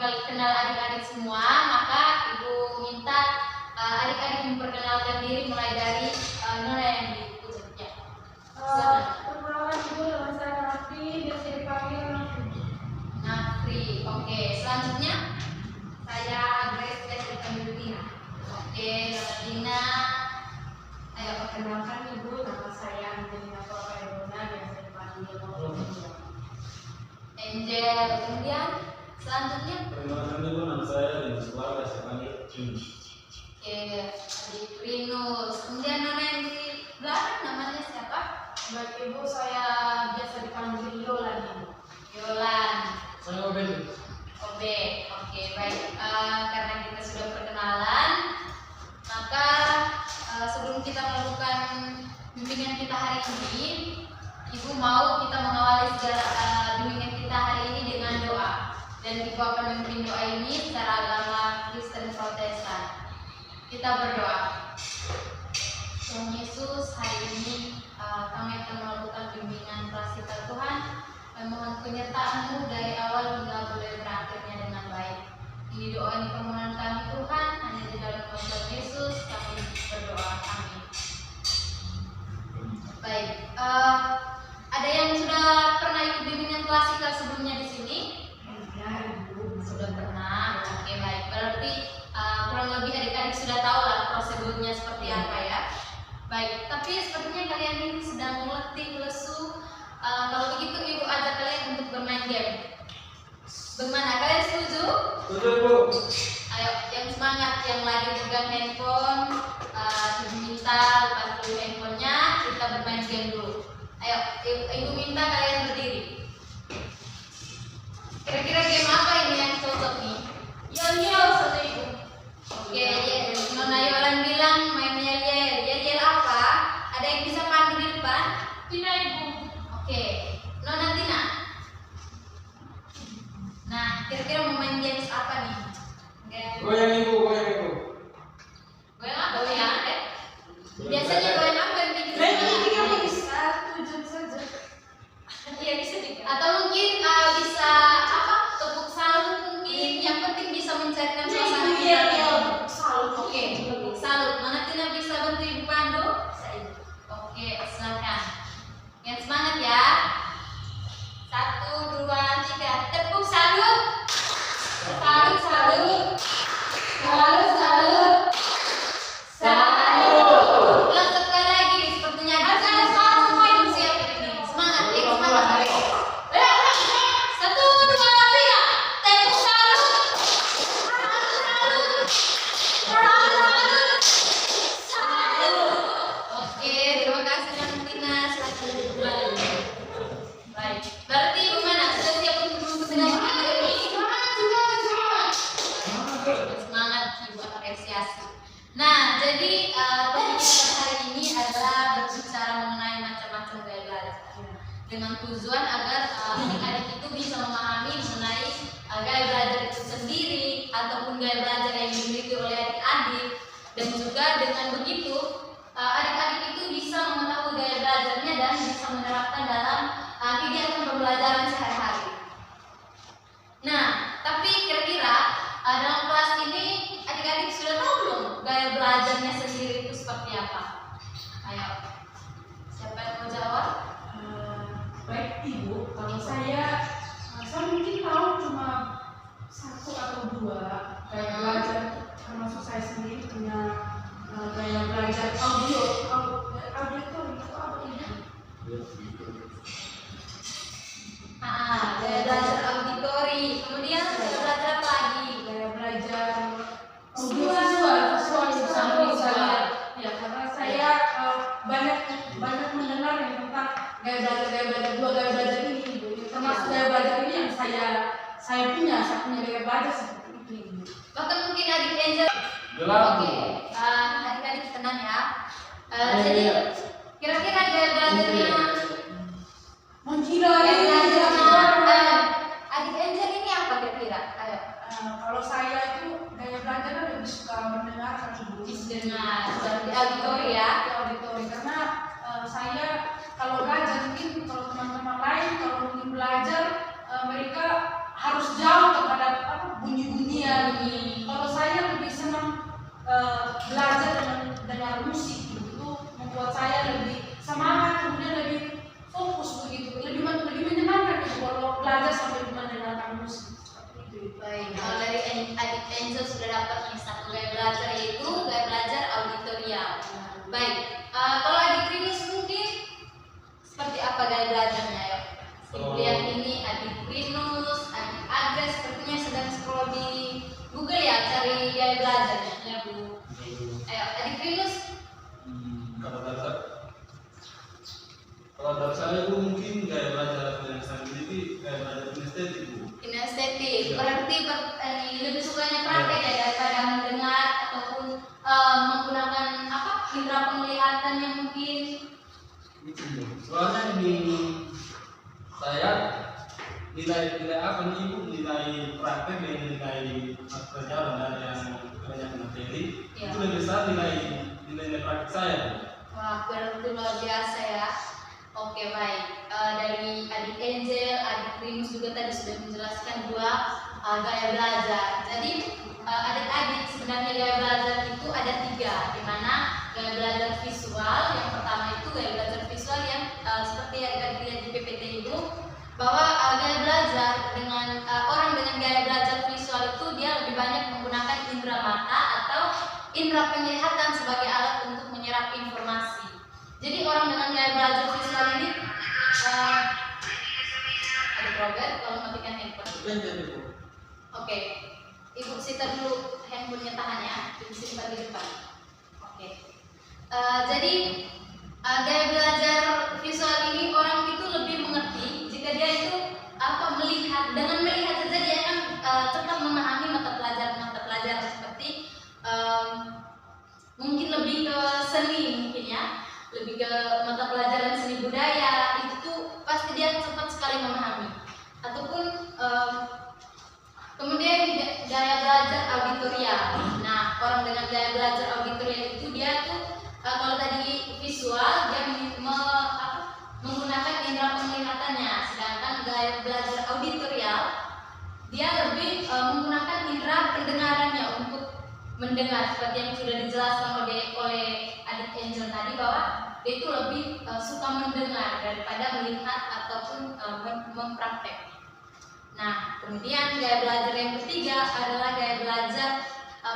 kenal adik-adik semua, maka Ibu minta adik-adik memperkenalkan diri mulai dari Nona yang di ujungnya. Perkenalan Ibu, nama saya Nafri, biasa dipanggil Nafri. Oke, selanjutnya saya Grace, biasa dipanggil Dina. Oke, Dina. Ayo perkenalkan Ibu, nama saya Angelina Papaidona, biasa dipanggil Angel. Kemudian selanjutnya Perkenalkan dulu, nama saya Rinus Warga, saya panggil Jun. Oke, adik Rinus. Kemudian Nona yang di belakang namanya siapa? Baik Ibu, saya biasa dipanggil Yolan. Yolan. Saya Obed. Oke, baik. Karena kita sudah perkenalan, maka sebelum kita melakukan bimbingan kita hari ini, Ibu mau kita mengawali bimbingan kita hari ini dengan doa. Dan Ibu akan memimpin doa ini secara agama Kristen Protestan. Kita berdoa. Tuhan Yesus, hari ini kami akan melakukan bimbingan prasikta Tuhan. Kami mohon penyertaan-Mu dari awal hingga boleh berakhirnya dengan baik. Ini doa ini permohonan kami Tuhan, hanya di dalam nama Tuhan Yesus kami berdoa. Amin. Baik, ada yang sudah pernah ikut bimbingan klasikal sebelumnya di sini? Sudah pernah. Oke, baik. Berarti kurang lebih adik-adik sudah tahu lah prosedurnya seperti apa ya. Baik, tapi sepertinya kalian ini sedang letih, lesu. Kalau begitu Ibu ajak kalian untuk bermain game. Bagaimana? Kalian setuju? Setuju, Bu. Ayo, yang semangat, yang lagi pegang handphone, Ibu minta lepas dulu handphonenya, kita bermain game dulu. Ayo, Ibu minta kalian berdiri. Kira-kira game apa ini yang cocok nih? Yel-yel saja Ibu. Oke, Nona Yolan bilang main yel-yel. Yel-yel apa? Ada yang bisa pandu di depan? Tina Ibu. Oke, Nona Tina. Nah, kira-kira mau main games apa nih? Goyang Ibu, goyang Ibu. Goyang apa? Goyang deh. Biasanya goyang apa yang bikin Tiga semangat? bisa, 7 saja. Iya bisa juga. Atau mungkin bisa apa? Tepuk salut mungkin. Yang penting bisa mencairkan suasana kita. Salut. Oke, tepuk salut. Mana Tina bisa bantu Ibu pandu? Oke, silakan. Yang semangat ya. 1, 2, 3. Tepuk salut. Salut, salut. Salut, salut. Salut. Ulang sekali lagi. Sepertinya ada belum siap ini. Semangat, semangat. 1, 2, 3. Tepuk salut. Salut, salut. Salut. Oke, terima kasih Nona Tina. Silakan duduk kembali. Baik. Berarti gimana? Sudah siap untuk mengikuti hari ini? Semangat Ibu apresiasi. Nah, jadi topik kita hari ini adalah berbicara mengenai macam-macam gaya belajar dengan tujuan agar adik-adik itu bisa memahami mengenai gaya belajar itu sendiri ataupun gaya belajar yang dimiliki oleh adik-adik, dan juga dengan begitu adik-adik itu bisa mengetahui gaya belajarnya dan bisa menerapkan dalam kegiatan pembelajaran sehari-hari. Nah, tapi kira-kira dalam kelas ini adik-adik sudah tahu belum gaya belajarnya sendiri itu seperti apa? Ayo, siapa yang mau jawab? Baik Ibu, kalau saya mungkin tahu cuma 1 atau 2 gaya belajar, termasuk saya sendiri punya gaya belajar audio itu apa ini? Gaya belajar auditori. Kemudian gaya belajar apa lagi? Gaya belajar visual. Ya, karena saya banyak mendengar yang tentang gaya belajar 2 gaya belajar ini, Ibu. Termasuk gaya belajar ini yang saya punya gaya belajar seperti itu, Ibu. Bahkan mungkin adik Angel. Gelap. Oke, adik-adik tenang ya. Jadi kira-kira gaya belajarnya Menggila gaya ya. belajarnya adik Angel ini apa kira-kira? Ayo. Kalau saya itu gaya belajar lebih suka mendengarkan, Ibu. Dengar di auditori ya. Di auditori, karena saya kalau belajar mungkin kalau teman-teman lain kalau mungkin belajar mereka harus jauh terhadap bunyi-bunyian. Kalau saya lebih senang belajar dengan musik itu membuat saya lebih semangat, kemudian lebih fokus begitu, lebih menyenangkan gitu kalau belajar sambil mendengarkan musik seperti itu. Baik, kalau dari adik Angel sudah dapat nih satu gaya belajar, yaitu gaya belajar auditorial. Baik, kalau adik Rinus mungkin seperti apa gaya belajarnya ya? Ibu lihat ini adik Rinus, adik Agnes sepertinya sedang scroll di Google ya, cari gaya belajarnya ya Bu. Ayo, adik Rinus. Kalau dari saya Bu, mungkin gaya belajar yang saya miliki gaya belajar kinestetik Bu. Kinestetik, Ya. berarti lebih sukanya praktek ya daripada mendengar ataupun menggunakan apa indera penglihatan yang mungkin. Soalnya di saya nilai apa nih Ibu, nilai praktek dan nilai pelajaran dan yang materi Ya. itu lebih besar nilai praktek saya Bu. Wah, berarti luar biasa ya. Oke, baik. Dari adik Angel, adik Rinus juga tadi sudah menjelaskan dua gaya belajar. Jadi adik-adik sebenarnya gaya belajar itu ada tiga, di mana gaya belajar visual yang pertama itu gaya belajar visual yang seperti yang adik-adik lihat di PPT itu, bahwa gaya belajar dengan orang dengan gaya belajar visual itu dia lebih banyak menggunakan indera mata atau indera penglihatan sebagai alat untuk menyerap informasi. Jadi orang dengan gaya belajar visual ini ada Robert, kalau matikan handphone. Oke, Ibu sita dulu handphonenya, tahan ya, disimpan di depan. Oke. Jadi gaya belajar visual ini orang itu lebih mengerti jika dia itu melihat. Dengan melihat saja dia akan cepat memahami mata pelajaran seperti mungkin lebih ke seni mungkin ya, lebih ke mata pelajaran seni budaya, itu pasti dia cepat sekali memahami. Ataupun kemudian gaya belajar auditorial. Nah, orang dengan gaya belajar auditorial itu dia tuh kalau tadi visual dia menggunakan indera penglihatannya, sedangkan gaya belajar auditorial dia lebih menggunakan indera pendengarannya untuk mendengar, seperti yang sudah dijelaskan oleh adik Angel tadi, bahwa dia itu lebih suka mendengar daripada melihat ataupun mempraktek. Nah, kemudian gaya belajar yang ketiga adalah gaya belajar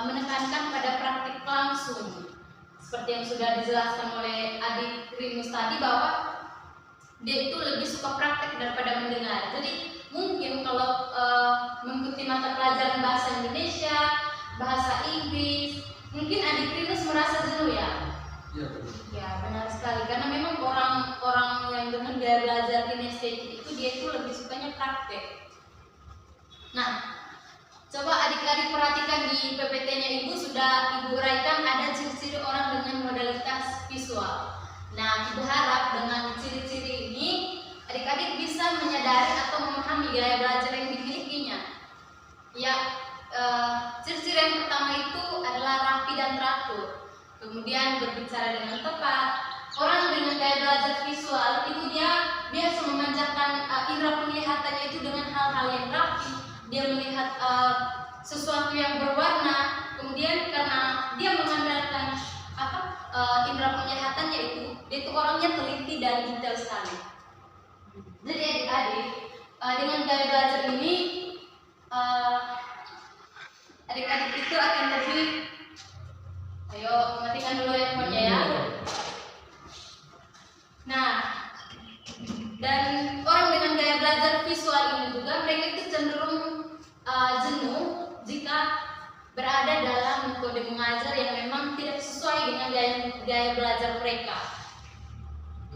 menekankan pada praktik langsung, seperti yang sudah dijelaskan oleh adik Rinus tadi, bahwa dia itu lebih suka praktek daripada mendengar. Jadi mungkin kalau mengikuti mata pelajaran bahasa Indonesia, bahasa Inggris, mungkin adik Rinus merasa jenuh ya? Iya. Ya, benar sekali. Karena memang orang yang dengan gaya belajar kinestetik itu dia itu lebih sukanya praktek. Nah, coba adik-adik perhatikan di PPT-nya Ibu, sudah Ibu uraikan ada ciri-ciri orang dengan modalitas visual. Nah, Ibu harap dengan ciri-ciri ini adik-adik bisa menyadari atau memahami gaya belajar yang dimilikinya. Ya, ciri-ciri yang pertama itu adalah rapi dan teratur. Kemudian berbicara dengan tepat. Orang dengan gaya belajar visual itu dia biasa memanjakan indera penglihatannya itu dengan hal-hal yang rapi. Dia melihat sesuatu yang berwarna. Kemudian karena dia mengandalkan indera penglihatannya dia itu orangnya teliti dan detail sekali. Jadi adik-adik dengan gaya belajar ini adik-adik itu akan lebih, ayo matikan dulu handphonenya ya. Nah, dan orang dengan gaya belajar visual ini juga mereka itu cenderung jenuh jika berada dalam metode mengajar yang memang tidak sesuai dengan gaya belajar mereka.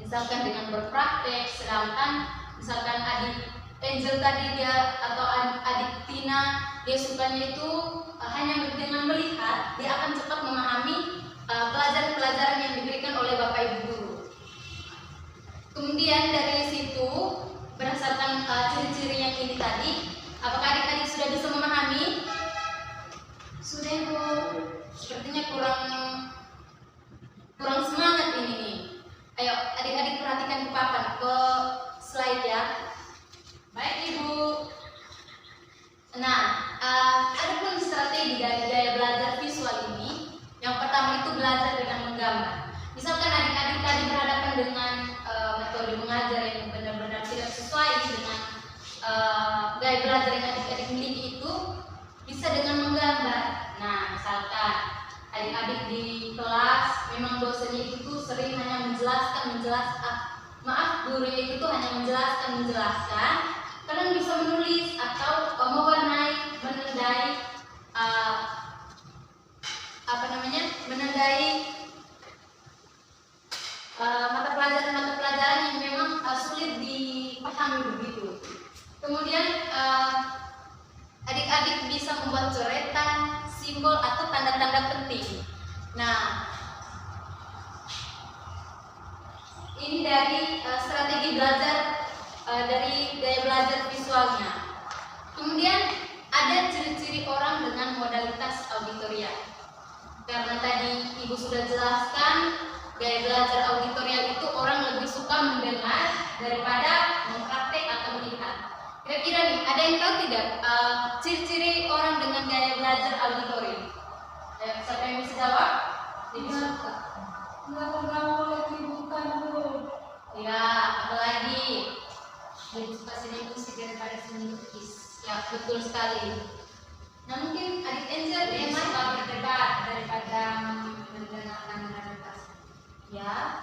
Misalkan dengan berpraktek, sedangkan misalkan adik Angel tadi dia atau adik Tina dia sukanya itu hanya dengan melihat, dia akan cepat memahami pelajaran-pelajaran yang diberikan oleh Bapak Ibu guru. Kemudian dari situ berdasarkan ciri-ciri yang ini tadi, apakah adik-adik sudah bisa memahami? Sudah Ibu. Sepertinya kurang semangat ini nih. Ayo adik-adik perhatikan ke papan, ke slide ya. Baik Ibu. Nah, ada pun strategi dari gaya belajar visual ini. Yang pertama itu belajar dengan menggambar. Misalkan adik-adik tadi berhadapan dengan metode mengajar yang benar-benar tidak sesuai dengan gaya belajar yang adik-adik miliki itu, bisa dengan menggambar. Nah, misalkan adik-adik di kelas memang dosennya itu sering hanya menjelaskan, gurunya itu hanya menjelaskan. Kalian bisa menulis atau mewarnai, menandai mata pelajaran yang memang sulit dipahami begitu. Kemudian adik-adik bisa membuat coretan, simbol atau tanda-tanda penting. Nah, ini dari strategi belajar dari gaya belajar visualnya. Kemudian ada ciri-ciri orang dengan modalitas auditorial. Karena tadi Ibu sudah jelaskan, gaya belajar auditorial itu orang lebih suka mendengar daripada mempraktek atau melihat. Kira-kira nih, ada yang tahu tidak ciri-ciri orang dengan gaya belajar auditorial? Siapa yang bisa jawab? Nggak terlalu bukan dulu. Ya, apalagi lebih suka seni musik daripada seni lukis. Ya, betul sekali. Nah, mungkin adik Angel yang suka berdebat daripada mendengarkan realitas. Ya,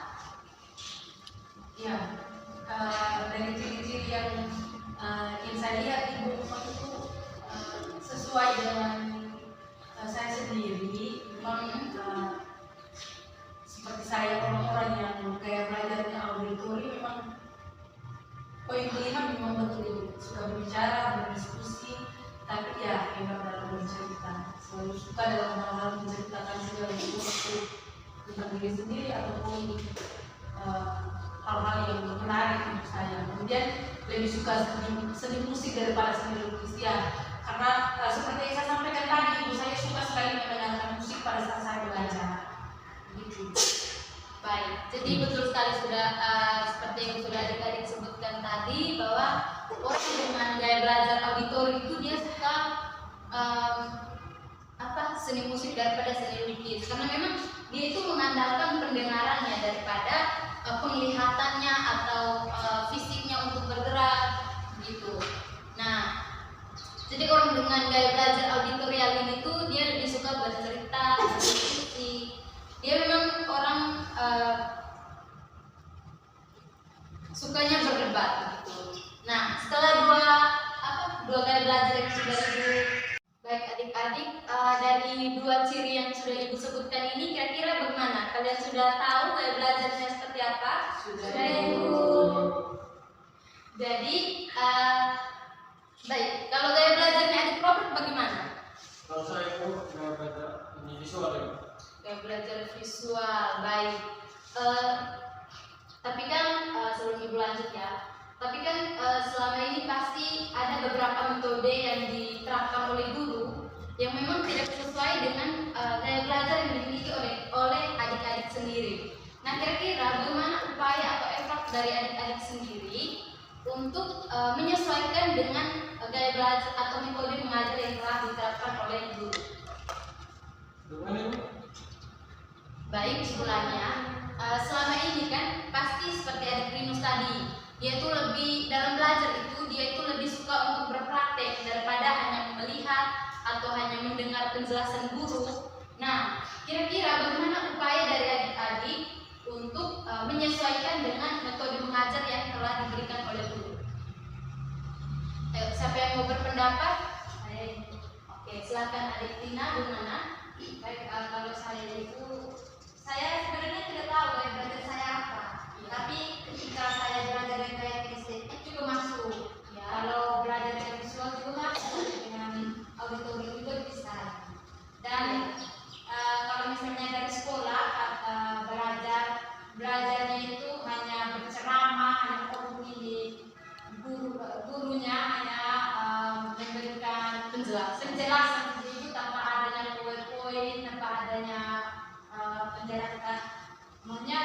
Dari ciri-ciri yang saya lihat Ibu itu sesuai dengan saya sendiri. Memang seperti saya, orang-orang yang kayak belajarnya auditori, memang poin kelima memang betul suka berbicara, berdiskusi, tapi ya hebat dalam bercerita, selalu suka dalam hal-hal menceritakan segala sesuatu tentang diri sendiri ataupun hal-hal yang menarik untuk saya. Kemudian lebih suka seni musik daripada seni lukis, ya, karena seperti yang saya sampaikan tadi, Ibu, saya suka sekali mendengarkan musik pada saat saya belajar. Gitu. baik. Jadi betul sekali sudah seperti yang sudah adik-adik sebutkan tadi, bahwa orang dengan gaya belajar auditori itu dia suka seni musik daripada seni lukis, karena memang dia itu mengandalkan pendengarannya daripada penglihatannya atau fisiknya untuk bergerak gitu. Nah, jadi orang dengan gaya belajar auditorial ini tuh dia lebih suka bercerita, berdiskusi. Dia memang orang sukanya berdebat gitu. Nah, setelah dua gaya belajar yang sudah Ibu, baik adik-adik, dari dua ciri yang sudah Ibu sebutkan ini, kira-kira bagaimana? Kalian sudah tahu gaya belajarnya seperti apa? Sudah Ibu. Jadi, baik. Kalau gaya belajarnya adik Robert bagaimana? Kalau saya itu gaya belajar ini visual ya. Gaya belajar visual, baik. Tapi kan sebelum Ibu lanjut ya. Tapi kan selama ini pasti ada beberapa metode yang diterapkan oleh guru yang memang tidak sesuai dengan gaya belajar yang dimiliki oleh adik-adik sendiri. Nah, kira-kira bagaimana upaya atau effort dari adik-adik sendiri untuk menyesuaikan dengan gaya belajar atau metode mengajar yang telah diterapkan oleh guru? Bagaimana Ibu? Baik, istilahnya selama ini kan pasti seperti adik Rinus tadi, dia itu lebih dalam belajar itu dia itu lebih suka untuk berpraktek daripada hanya melihat atau hanya mendengar penjelasan guru. Nah, kira-kira bagaimana upaya dari adik-adik untuk menyesuaikan dengan metode mengajar yang telah diberikan oleh guru? Ayo, siapa yang mau berpendapat? Oke, silakan adik Tina, bagaimana? Baik, kalau saya itu, saya sebenarnya tidak tahu gaya belajar saya apa, tapi ketika saya belajar yang kayak estetik juga masuk. Ya. Kalau belajar yang visual juga masuk, dengan auditorium juga bisa. Dan kalau misalnya dari sekolah belajarnya itu hanya berceramah, hanya memilih gurunya hanya memberikan penjelasan itu tanpa adanya PowerPoint, tanpa adanya penjelasan, maksudnya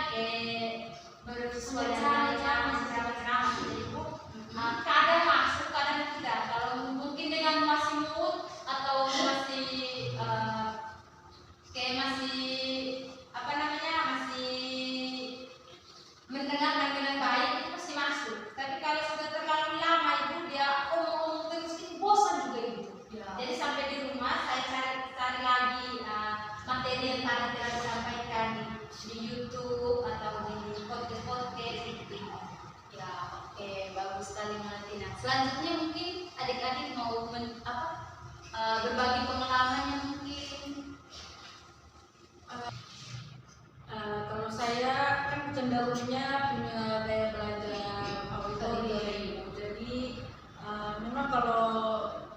bersuara ceramah. Kadang masuk, kadang tidak. Kalau mungkin dengan masih mood materi yang tadi telah disampaikan di YouTube atau di podcast gitu. Ya, oke, bagus sekali Malatina. Selanjutnya mungkin adik-adik mau berbagi pengalamannya mungkin. Kalau saya kan cenderungnya punya gaya belajar auditori. Jadi memang kalau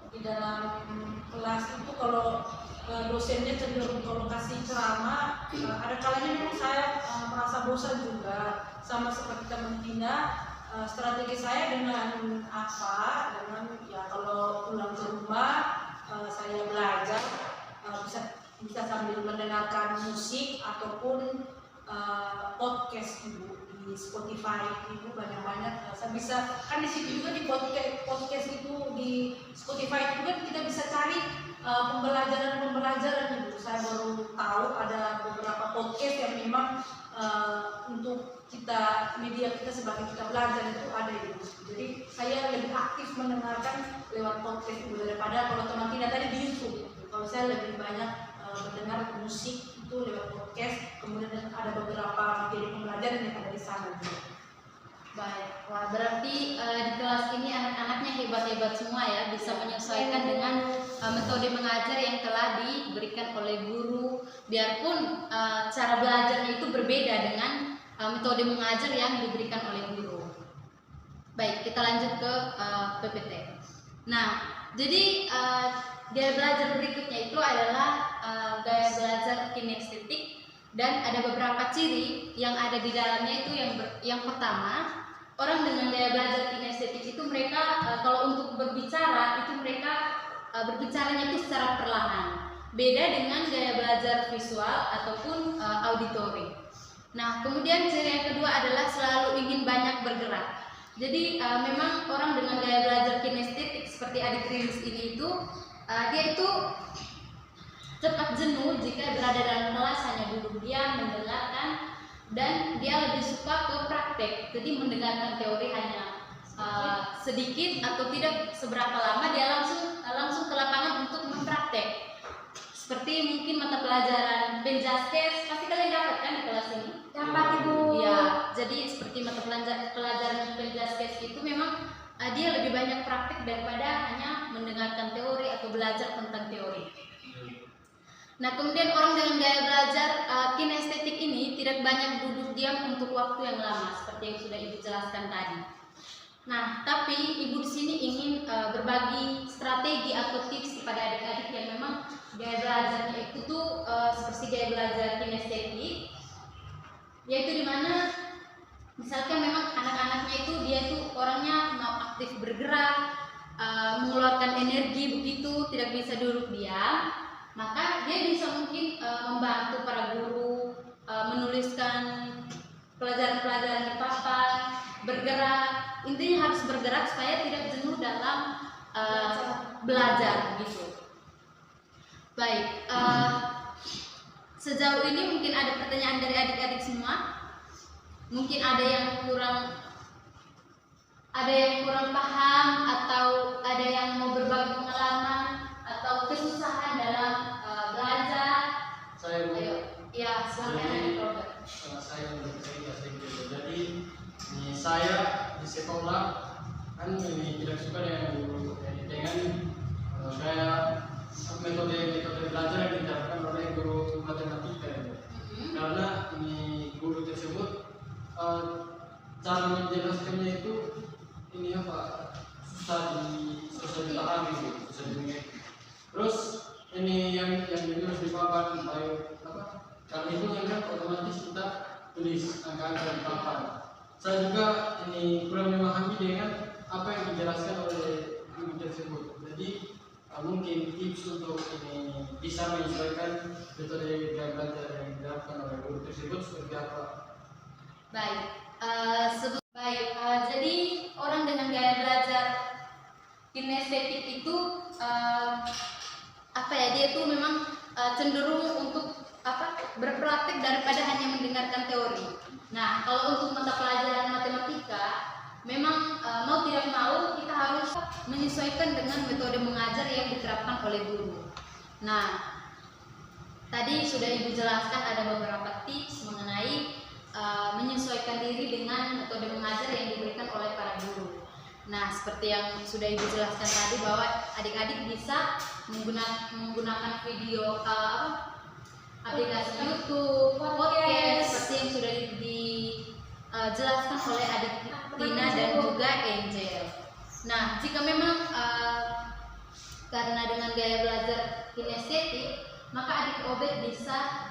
di dalam kelas itu kalau dosennya cenderung kalau kasih ceramah, ada kalanya memang saya merasa bosan juga. Sama seperti teman Tina, strategi saya dengan ya kalau pulang ke rumah saya belajar bisa sambil mendengarkan musik ataupun podcast Ibu di Spotify Ibu banyak saya bisa kan di situ juga di podcast itu di Spotify itu kan kita bisa cari pembelajaran Ibu. Saya baru tahu ada beberapa podcast yang memang untuk media kita sebagai kita belajar itu ada Ibu. Jadi saya lebih aktif mendengarkan lewat podcast Ibu daripada kalau teman Tina tadi di YouTube. Kalau saya lebih banyak mendengar musik itu lewat podcast, kemudian ada beberapa materi pembelajaran yang ada di sana juga. Baik, wah berarti di kelas ini anak-anaknya hebat-hebat semua ya, bisa menyesuaikan dengan metode mengajar yang telah diberikan oleh guru, biarpun cara belajarnya itu berbeda dengan metode mengajar yang diberikan oleh guru. Baik, kita lanjut ke PPT. Nah, jadi gaya belajar berikutnya itu adalah gaya belajar kinestetik, dan ada beberapa ciri yang ada di dalamnya itu yang pertama, orang dengan gaya belajar kinestetik itu mereka kalau untuk berbicara itu mereka berbicaranya itu secara perlahan. Beda dengan gaya belajar visual ataupun auditori. Nah, kemudian ciri yang kedua adalah selalu ingin banyak bergerak. Jadi memang orang dengan gaya belajar kinestetik seperti adik Rilis ini itu dia itu cepat jenuh jika berada dalam kelas hanya duduk diam mendengarkan, dan dia lebih suka ke praktek. Jadi mendengarkan teori hanya sedikit atau tidak seberapa lama, dia langsung ke lapangan untuk mempraktek. Seperti mungkin mata pelajaran Penjaskes, pasti kalian dapat kan di kelas ini? Dapat Ibu. Ya, jadi seperti mata pelajaran Penjaskes itu memang dia lebih banyak praktek daripada hanya mendengarkan teori atau belajar tentang teori. Nah, kemudian orang dengan gaya belajar kinestetik ini tidak banyak duduk diam untuk waktu yang lama, seperti yang sudah Ibu jelaskan tadi. Nah, tapi Ibu di sini ingin berbagi strategi atau tips kepada adik-adik yang memang gaya belajarnya itu tuh seperti gaya belajar kinestetik, yaitu dimana misalkan memang anak-anaknya itu dia tuh orangnya mau aktif bergerak, mengeluarkan energi begitu, tidak bisa duduk diam. Maka dia bisa mungkin membantu para guru menuliskan pelajaran-pelajaran di papan, bergerak. Intinya harus bergerak supaya tidak jenuh dalam belajar gitu. Baik, sejauh ini mungkin ada pertanyaan dari adik-adik semua. Mungkin ada yang kurang paham, atau ada yang mau berbagi pengalaman atau kesusahan dalam belajar. Saya mau. Ayo, ya silakan Robert. Saya bercerita sedikit. Jadi ini saya di sekolah kan ini tidak suka dengan kayak metode belajar yang diterapkan oleh guru matematika. Karena ini guru tersebut cara menjelaskannya itu susah dipahami, susah dimengerti. Terus ini yang harus dipapan kalau itu kan otomatis kita tulis angka-angka di papan. Saya juga ini kurang memahami dengan apa yang dijelaskan oleh guru tersebut. Jadi mungkin tips untuk ini bisa menyesuaikan metode gaya belajar yang diterapkan oleh guru tersebut seperti apa? Baik, jadi orang dengan gaya belajar kinestetik itu dia itu memang cenderung untuk berpraktek daripada hanya mendengarkan teori. Nah, kalau untuk mata pelajaran matematika, memang mau tidak mau kita harus menyesuaikan dengan metode mengajar yang diterapkan oleh guru. Nah, tadi sudah Ibu jelaskan ada beberapa tips mengenai menyesuaikan diri dengan metode mengajar yang diberikan oleh para guru. Nah, seperti yang sudah Ibu jelaskan tadi bahwa adik-adik bisa menggunakan video aplikasi YouTube, podcast, seperti yang sudah dijelaskan oleh adik Tina dan juga Angel. Nah, jika memang karena dengan gaya belajar kinestetik, maka adik Obed bisa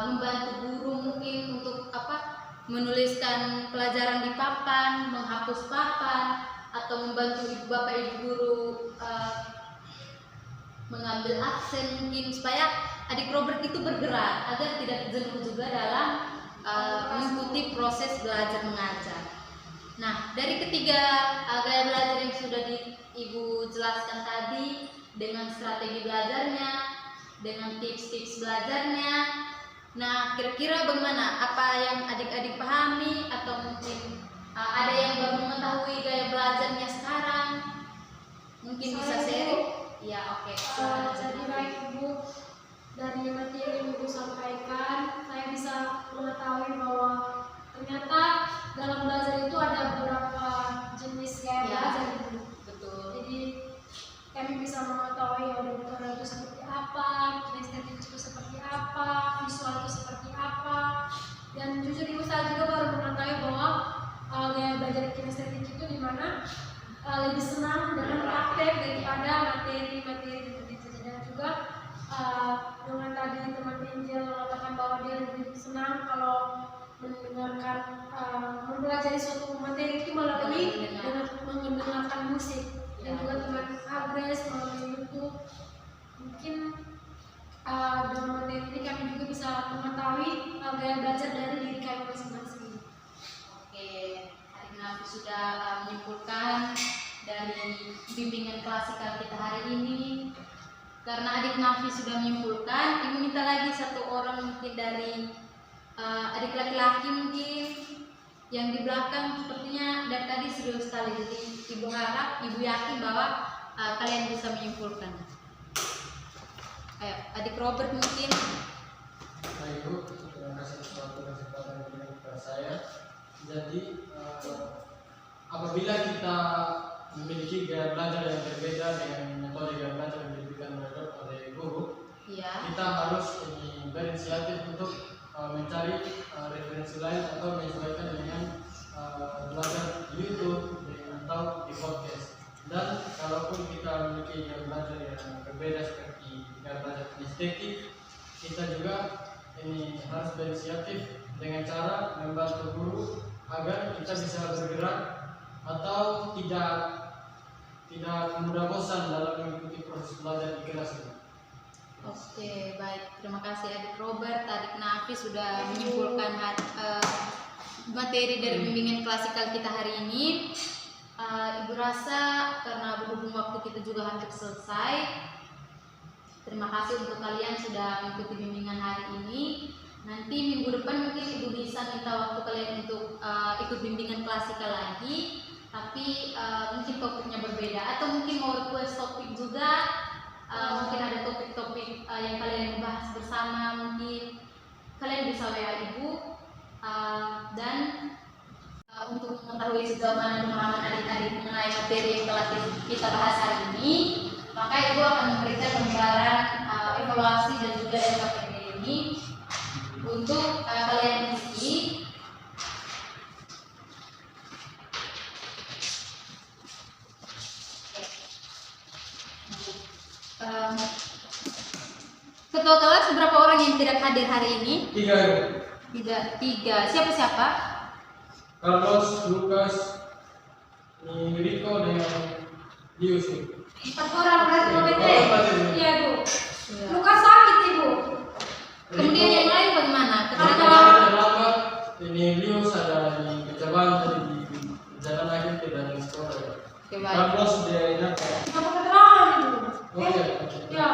membantu guru mungkin untuk menuliskan pelajaran di papan, menghapus papan, atau membantu ibu bapak ibu guru mengambil absen mungkin, supaya adik Robert itu bergerak agar tidak jenuh juga dalam mengikuti proses belajar mengajar. Nah, dari ketiga gaya belajar yang sudah Ibu jelaskan tadi, dengan strategi belajarnya, dengan tips-tips belajarnya, nah kira-kira bagaimana? Apa yang adik-adik pahami atau mungkin ada yang baru mengetahui gaya belajarnya sekarang? Mungkin bisa sharing? Ya, oke. Jadi baik Ibu, dari materi yang Ibu sampaikan, saya bisa mengetahui bahwa ternyata dalam belajar itu ada beberapa jenis gaya belajar Ibu. Betul. Jadi kami bisa mengetahui auditor itu seperti apa, kinestetik itu seperti apa, visual itu seperti apa. Dan jujur Ibu, saya juga baru mengetahui bahwa gaya belajar kinestetik itu dimana lebih senang dengan praktek daripada materi-materi gitu. Dan juga dengan tadi teman Angel mengatakan bahwa dia lebih senang kalau mempelajari suatu materi itu melalui dengan mendengarkan musik. Dan juga teman Agnes melalui YouTube. Mungkin dengan materi ini kami juga bisa mengetahui gaya belajar dari diri kami masing-masing. Oke, adik Nafi sudah menyimpulkan dari bimbingan klasikal kita hari ini. Karena adik Nafi sudah menyimpulkan, Ibu minta lagi satu orang mungkin dari adik laki-laki mungkin yang di belakang, sepertinya dari tadi serius sekali. Jadi Ibu harap, Ibu yakin bahwa kalian bisa menyimpulkan. Ayo, adik Robert mungkin. Baik Bu, terima kasih suatu kesempatan yang diberikan kepada saya. Jadi apabila kita memiliki gaya belajar yang berbeda dengan metode gaya belajar yang diberikan oleh guru, kita harus berinisiatif untuk mencari referensi lain atau menyesuaikan dengan belajar di YouTube atau di podcast. Dan kalaupun kita memiliki gaya belajar yang berbeda seperti gaya belajar kinestetik, kita juga harus berinisiatif dengan cara membantu guru agar kita bisa bergerak atau tidak mudah bosan dalam mengikuti proses belajar di kelas ini. Oke, baik. Terima kasih adik Robert, adik Nafi sudah menyimpulkan materi dari bimbingan klasikal kita hari ini. Ibu rasa karena berhubung waktu kita juga hampir selesai, terima kasih untuk kalian sudah mengikuti bimbingan hari ini. Nanti minggu depan mungkin Ibu bisa minta waktu kalian untuk ikut bimbingan klasikal lagi, tapi mungkin topiknya berbeda, atau mungkin mau request topik juga. Mungkin ada topik-topik yang kalian bahas bersama, mungkin kalian bisa WA Ibu. Dan untuk mengetahui sejauh mana pemahaman adik-adik mengenai materi yang telah kita bahas hari ini, maka Ibu akan memberikan lembaran evaluasi dan juga LKPD ini untuk kalian isi. Ketua kelas berapa orang yang tidak hadir hari ini? 3. Tiga. Siapa? Carlos, Lucas, Rico dengan Lius. 4 orang berarti OBT. Iya Bu. Ya. Luka sakit Ibu. Kemudian yang lain bagaimana? terlambat. Ini Lius ada di Kecaban, tadi di jalan akhir ke dari sekolah. Oke, baik. Carlos dia ingat. Apa keterangan Ibu? Oh iya. Ya.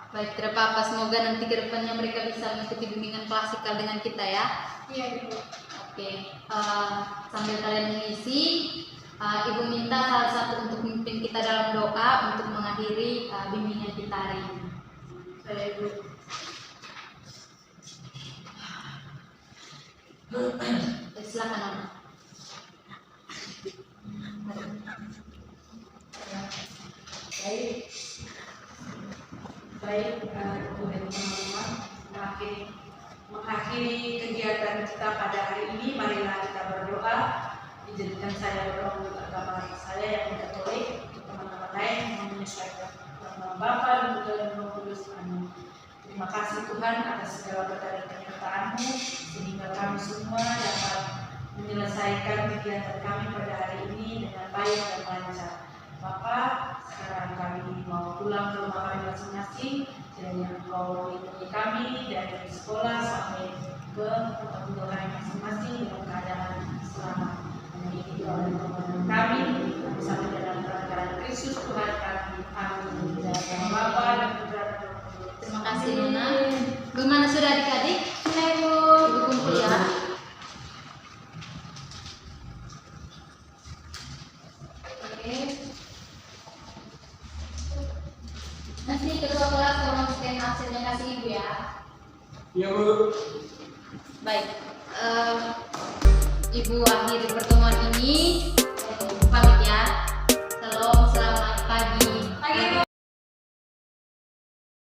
Baik, tidak apa-apa. Semoga nanti ke depannya mereka bisa mengikuti bimbingan klasikal dengan kita ya. Iya Ibu. Oke, sambil kalian mengisi, Ibu minta salah satu untuk memimpin kita dalam doa untuk mengakhiri bimbingan kita hari ini. Saya Ibu. Baik, Ibu dan teman-teman, mengakhiri kegiatan kita pada hari ini, marilah kita berdoa. Izinkan saya berdoa untuk agama saya yang tidak Katolik, untuk teman-teman lain yang menyesuaikan nama Bapa dan Putra dan Roh Kudus. Amin. Terima kasih Tuhan atas segala berkat dan penyertaan-Mu, sehingga kami semua dapat menyelesaikan kegiatan kami pada hari ini dengan baik dan lancar. Bapak, sekarang kami mau pulang ke rumah kami masing-masing. Kiranya Engkau melindungi kami dari sekolah sampai ke tempat tinggal kami masing-masing dalam keadaan selamat. Menjadi oleh Tuhan kami sampai dalam kerajaan Kristus Tuhan kami. Amin. Dalam Bapa dan Putra dan Roh Kudus. Terima kasih Nona. Bagaimana sudah adik-adik? Ibu kumpul ya. Oke. Nanti kedua kelas tolong scan hasilnya kasih ibu ya. Iya Bu. Baik. Ibu akhiri pertemuan ini.